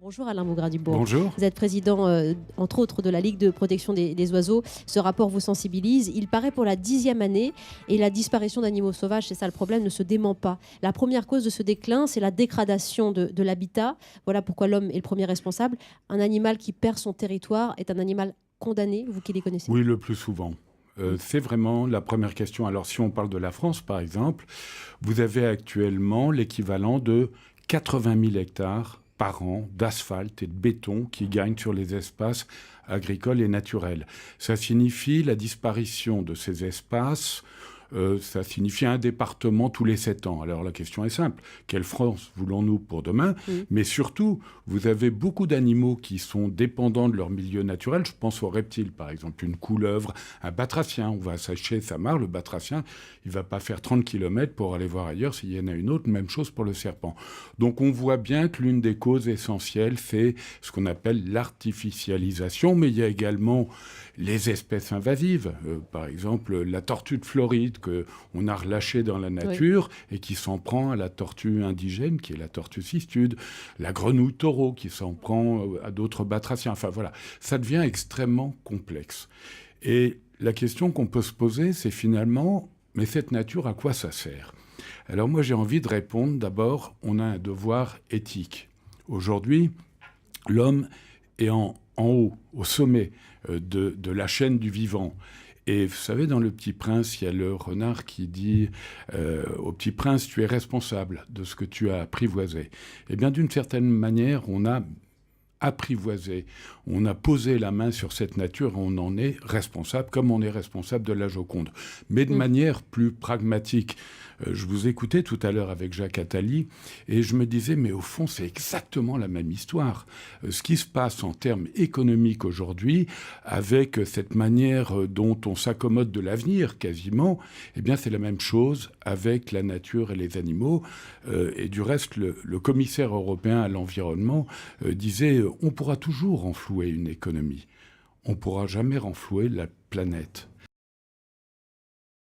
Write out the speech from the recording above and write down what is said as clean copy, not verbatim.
Bonjour Alain Bougradubourg. Bonjour. Vous êtes président, entre autres, de la Ligue de protection des oiseaux. Ce rapport vous sensibilise. Il paraît pour la 10e année et la disparition d'animaux sauvages, c'est ça le problème, ne se dément pas. La première cause de ce déclin, c'est la dégradation de l'habitat. Voilà pourquoi l'homme est le premier responsable. Un animal qui perd son territoire est un animal condamné, vous qui les connaissez. Oui, le plus souvent. C'est vraiment la première question. Alors, si on parle de la France, par exemple, vous avez actuellement l'équivalent de 80 000 hectares par an d'asphalte et de béton qui gagnent sur les espaces agricoles et naturels. Ça signifie la disparition de ces espaces. Ça signifie un département tous les 7 ans. Alors la question est simple. Quelle France voulons-nous pour demain ? Mais surtout, vous avez beaucoup d'animaux qui sont dépendants de leur milieu naturel. Je pense aux reptiles, par exemple. Une couleuvre, un batracien. On va sécher sa mare. Le batracien, il ne va pas faire 30 km pour aller voir ailleurs s'il y en a une autre. Même chose pour le serpent. Donc on voit bien que l'une des causes essentielles, c'est ce qu'on appelle l'artificialisation. Mais il y a également les espèces invasives. Par exemple, la tortue de Floride, qu'on a relâché dans la nature et qui s'en prend à la tortue indigène, qui est la tortue cistude, la grenouille taureau qui s'en prend à d'autres batraciens. Enfin voilà, ça devient extrêmement complexe. Et la question qu'on peut se poser, c'est finalement, mais cette nature, à quoi ça sert ? Alors moi, j'ai envie de répondre, d'abord, on a un devoir éthique. Aujourd'hui, l'homme est en haut, au sommet de la chaîne du vivant. Et vous savez, dans Le Petit Prince, il y a le renard qui dit au Petit Prince, tu es responsable de ce que tu as apprivoisé. Eh bien, d'une certaine manière, on a apprivoisé, on a posé la main sur cette nature et on en est responsable, comme on est responsable de la Joconde. Mais de manière plus pragmatique. Je vous écoutais tout à l'heure avec Jacques Attali et je me disais, mais au fond, c'est exactement la même histoire. Ce qui se passe en termes économiques aujourd'hui, avec cette manière dont on s'accommode de l'avenir quasiment, eh bien, c'est la même chose avec la nature et les animaux. Et du reste, le commissaire européen à l'environnement disait, on pourra toujours renflouer une économie. On ne pourra jamais renflouer la planète.